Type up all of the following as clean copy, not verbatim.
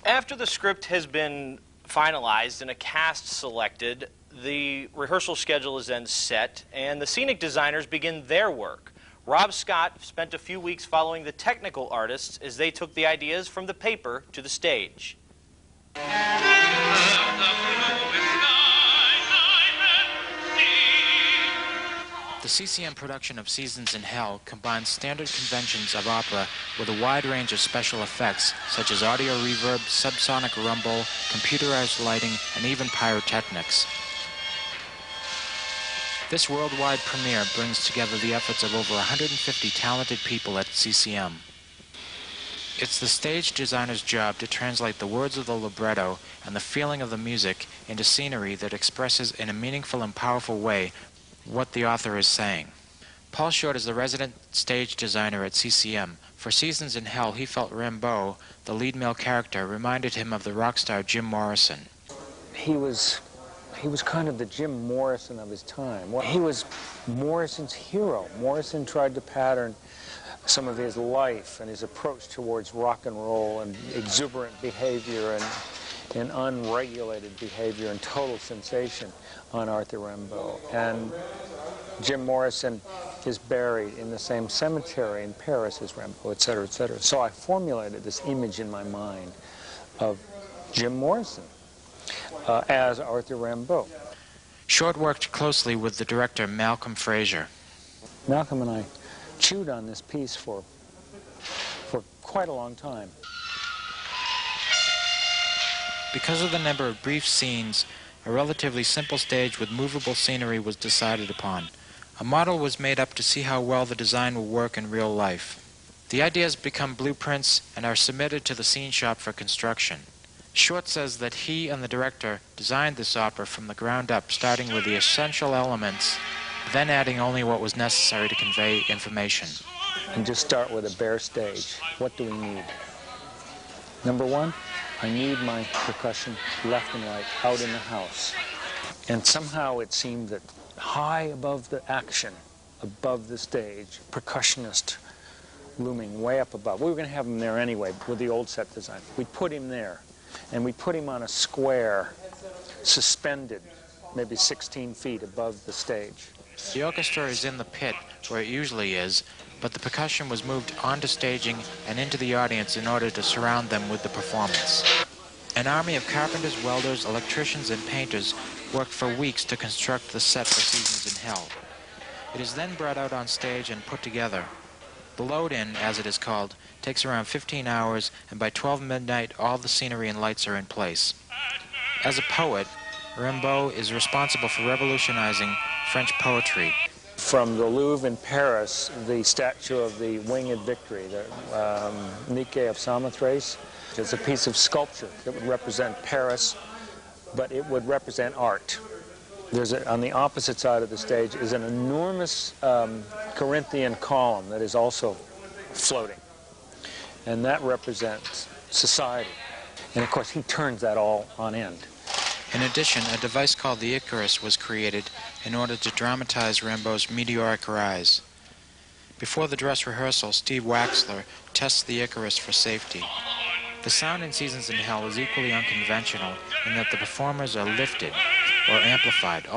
After the script has been finalized and a cast selected, the rehearsal schedule is then set, and the scenic designers begin their work. Rob Scott spent a few weeks following the technical artists as they took the ideas from the paper to the stage. The CCM production of Seasons in Hell combines standard conventions of opera with a wide range of special effects, such as audio reverb, subsonic rumble, computerized lighting, and even pyrotechnics. This worldwide premiere brings together the efforts of over 150 talented people at CCM. It's the stage designer's job to translate the words of the libretto and the feeling of the music into scenery that expresses in a meaningful and powerful way what the author is saying. Paul Short is the resident stage designer at CCM. For Seasons in Hell, he felt Rimbaud, the lead male character, reminded him of the rock star Jim Morrison. He was kind of the Jim Morrison of his time. He was Morrison's hero. Morrison tried to pattern some of his life and his approach towards rock and roll and exuberant behavior and unregulated behavior and total sensation on Arthur Rimbaud. And Jim Morrison is buried in the same cemetery in Paris as Rimbaud, et cetera, et cetera. So I formulated this image in my mind of Jim Morrison as Arthur Rimbaud. Short worked closely with the director Malcolm Fraser. Malcolm and I chewed on this piece for quite a long time. Because of the number of brief scenes, a relatively simple stage with movable scenery was decided upon. A model was made up to see how well the design will work in real life. The ideas become blueprints and are submitted to the scene shop for construction. Short says that he and the director designed this opera from the ground up, starting with the essential elements, then adding only what was necessary to convey information. And just start with a bare stage. What do we need? Number one, I need my percussion left and right out in the house. And somehow it seemed that high above the action, above the stage, percussionist looming way up above. We were going to have him there anyway with the old set design. We put him there, and we put him on a square, suspended, maybe 16 feet above the stage. The orchestra is in the pit, where it usually is, but the percussion was moved onto staging and into the audience in order to surround them with the performance. An army of carpenters, welders, electricians, and painters worked for weeks to construct the set for Seasons in Hell. It is then brought out on stage and put together. The load-in, as it is called, takes around 15 hours, and by 12 midnight all the scenery and lights are in place. As a poet, Rimbaud is responsible for revolutionizing French poetry. From the Louvre in Paris, the statue of the Winged Victory, the Nike of Samothrace, is a piece of sculpture that would represent Paris, but it would represent art. On the opposite side of the stage is an enormous Corinthian column that is also floating, and that represents society. And of course, he turns that all on end. In addition, a device called the Icarus was created in order to dramatize Rimbaud's meteoric rise. Before the dress rehearsal, Steve Waxler tests the Icarus for safety. The sound in Seasons in Hell is equally unconventional in that the performers are lifted or amplified.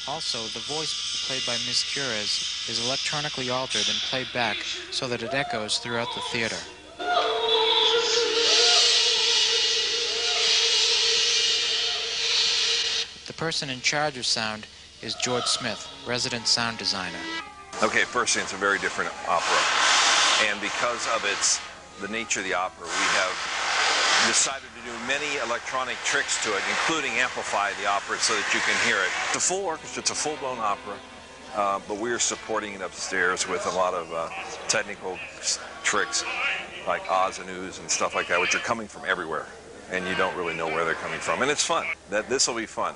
Also, the voice played by Miss Cures is electronically altered and played back so that it echoes throughout the theater. The person in charge of sound is George Smith, resident sound designer. Okay, first thing, it's a very different opera. And because of the nature of the opera, we have decided to do many electronic tricks to it, including amplify the opera so that you can hear it. It's a full orchestra, it's a full-blown opera, but we're supporting it upstairs with a lot of technical tricks like ahs and oohs and stuff like that, which are coming from everywhere, and you don't really know where they're coming from. And it's fun. This will be fun.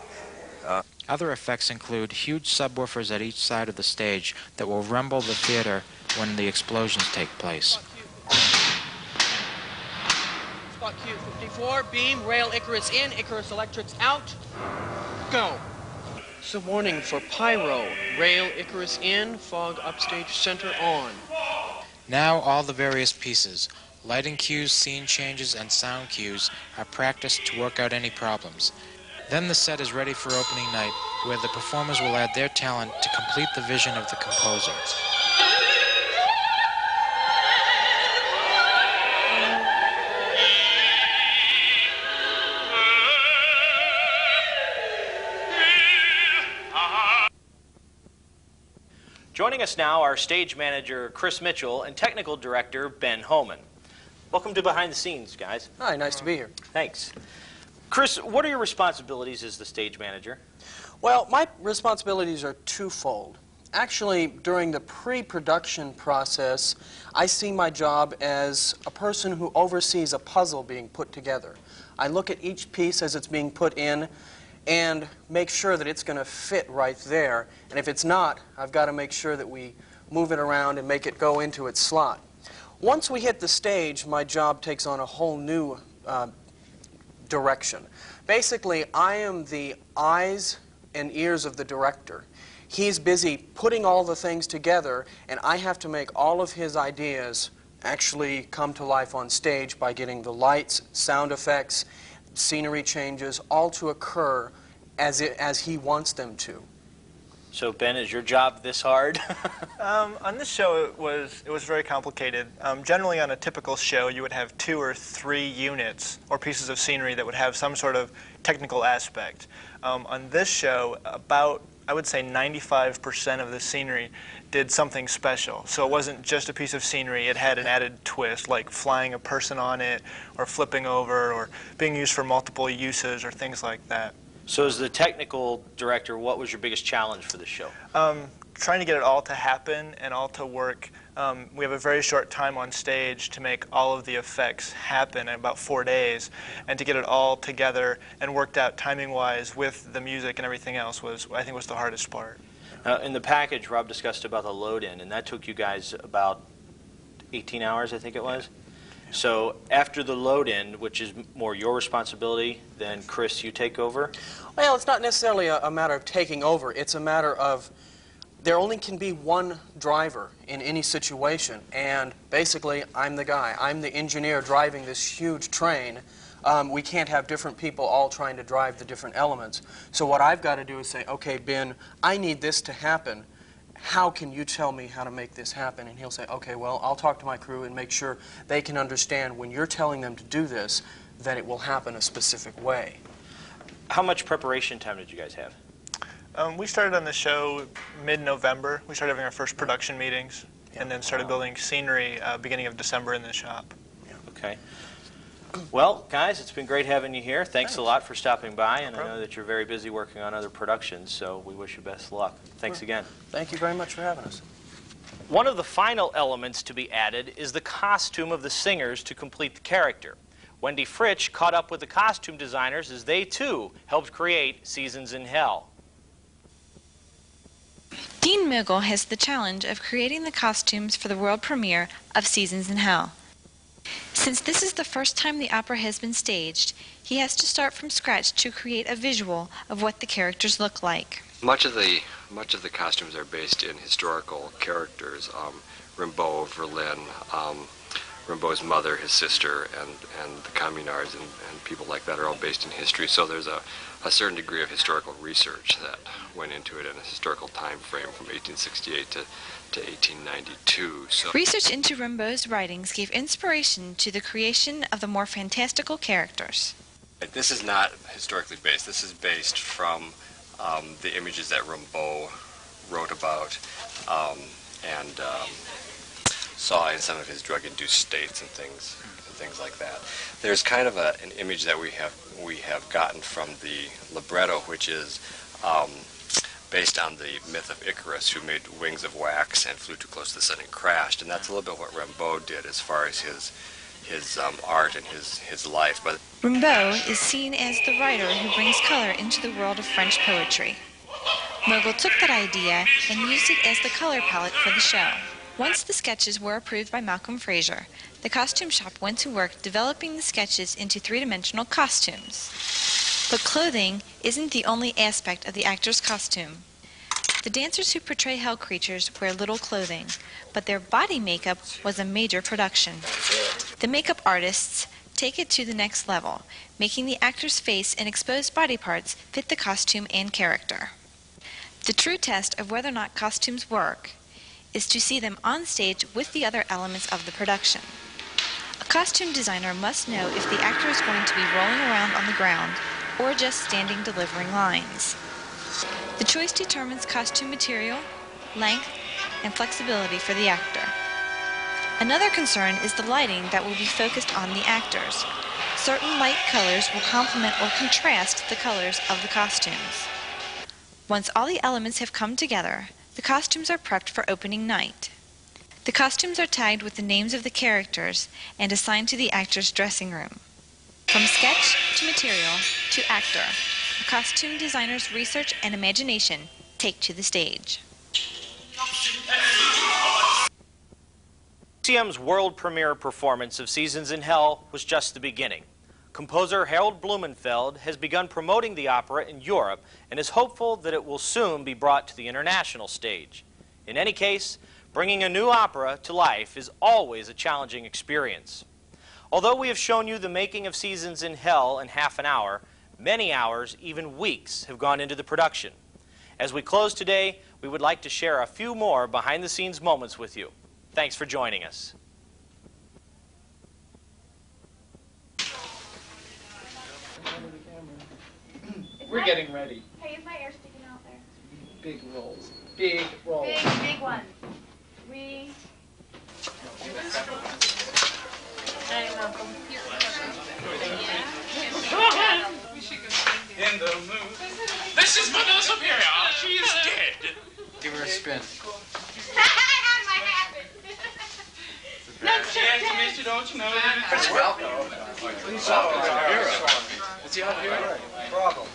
Other effects include huge subwoofers at each side of the stage that will rumble the theater when the explosions take place. Spot Q54, beam, rail Icarus in, Icarus electrics out, go. It's a warning for pyro. Rail Icarus in, fog upstage center on. Now all the various pieces, lighting cues, scene changes, and sound cues are practiced to work out any problems. Then the set is ready for opening night, where the performers will add their talent to complete the vision of the composer. Joining us now are stage manager Chris Mitchell and technical director Ben Homan. Welcome to Behind the Scenes, guys. Hi, nice to be here. Thanks. Chris, what are your responsibilities as the stage manager? Well, my responsibilities are twofold. Actually, during the pre-production process, I see my job as a person who oversees a puzzle being put together. I look at each piece as it's being put in and make sure that it's going to fit right there. And if it's not, I've got to make sure that we move it around and make it go into its slot. Once we hit the stage, my job takes on a whole new direction. Basically, I am the eyes and ears of the director. He's busy putting all the things together, and I have to make all of his ideas actually come to life on stage by getting the lights, sound effects, scenery changes, all to occur as he wants them to. So, Ben, is your job this hard? On this show, it was very complicated. Generally, on a typical show, you would have 2 or 3 units or pieces of scenery that would have some sort of technical aspect. On this show, about, I would say, 95% of the scenery did something special. So it wasn't just a piece of scenery, it had an added twist, like flying a person on it, or flipping over, or being used for multiple uses, or things like that. So as the technical director, what was your biggest challenge for the show? Trying to get it all to happen and all to work. We have a very short time on stage to make all of the effects happen in about 4 days, and to get it all together and worked out timing-wise with the music and everything else was, I think, was the hardest part. In the package, Rob discussed about the load-in, and that took you guys about 18 hours, I think it was. So after the load-in, which is more your responsibility, then Chris, you take over? Well, it's not necessarily a matter of taking over. It's a matter of there only can be one driver in any situation, and basically I'm the guy. I'm the engineer driving this huge train. We can't have different people all trying to drive the different elements. So what I've got to do is say, okay, Ben, I need this to happen. How can you tell me how to make this happen? And he'll say, okay, well, I'll talk to my crew and make sure they can understand when you're telling them to do this, that it will happen a specific way. How much preparation time did you guys have? We started on the show mid-November. We started having our first production meetings, and then started building scenery beginning of December in the shop. Okay. Well, guys, it's been great having you here. Thanks a lot for stopping by, and I know that you're very busy working on other productions, so we wish you best luck. Thanks again. Thank you very much for having us. One of the final elements to be added is the costume of the singers to complete the character. Wendy Fritsch caught up with the costume designers as they, too, helped create Seasons in Hell. Dean Mugel has the challenge of creating the costumes for the world premiere of Seasons in Hell. Since this is the first time the opera has been staged, he has to start from scratch to create a visual of what the characters look like. Much of the costumes are based in historical characters. Rimbaud, Verlaine, Rimbaud's mother, his sister, and the communards and people like that are all based in history. So there's a certain degree of historical research that went into it in a historical time frame from 1868 to 1892. So Research into Rimbaud's writings gave inspiration to the creation of the more fantastical characters. this is not historically based. This is based from the images that Rimbaud wrote about and saw in some of his drug-induced states and things like that. There's kind of an image that we have gotten from the libretto, which is based on the myth of Icarus, who made wings of wax and flew too close to the sun and crashed. And that's a little bit what Rimbaud did as far as his art and his life. But Rimbaud is seen as the writer who brings color into the world of French poetry. Mugel took that idea and used it as the color palette for the show. Once the sketches were approved by Malcolm Fraser, the costume shop went to work developing the sketches into three-dimensional costumes. But clothing isn't the only aspect of the actor's costume. The dancers who portray hell creatures wear little clothing, but their body makeup was a major production. The makeup artists take it to the next level, making the actor's face and exposed body parts fit the costume and character. The true test of whether or not costumes work is to see them on stage with the other elements of the production. A costume designer must know if the actor is going to be rolling around on the ground or just standing delivering lines. The choice determines costume material, length, and flexibility for the actor. Another concern is the lighting that will be focused on the actors. Certain light colors will complement or contrast the colors of the costumes. Once all the elements have come together, the costumes are prepped for opening night. The costumes are tagged with the names of the characters and assigned to the actor's dressing room. From sketch to material to actor, a costume designer's research and imagination take to the stage. UCM's world premiere performance of Seasons in Hell was just the beginning. Composer Harold Blumenfeld has begun promoting the opera in Europe and is hopeful that it will soon be brought to the international stage. In any case, bringing a new opera to life is always a challenging experience. Although we have shown you the making of Seasons in Hell in half an hour, many hours, even weeks, have gone into the production. As we close today, we would like to share a few more behind-the-scenes moments with you. Thanks for joining us. We're getting ready. Hey, is my ear sticking out there? Big rolls. Big rolls. Big one. We... In the mood. This is Mother Superior. She is dead. Give her a spin. Mister, don't you know? It's welcome. He's out here. Is he out here? Problem.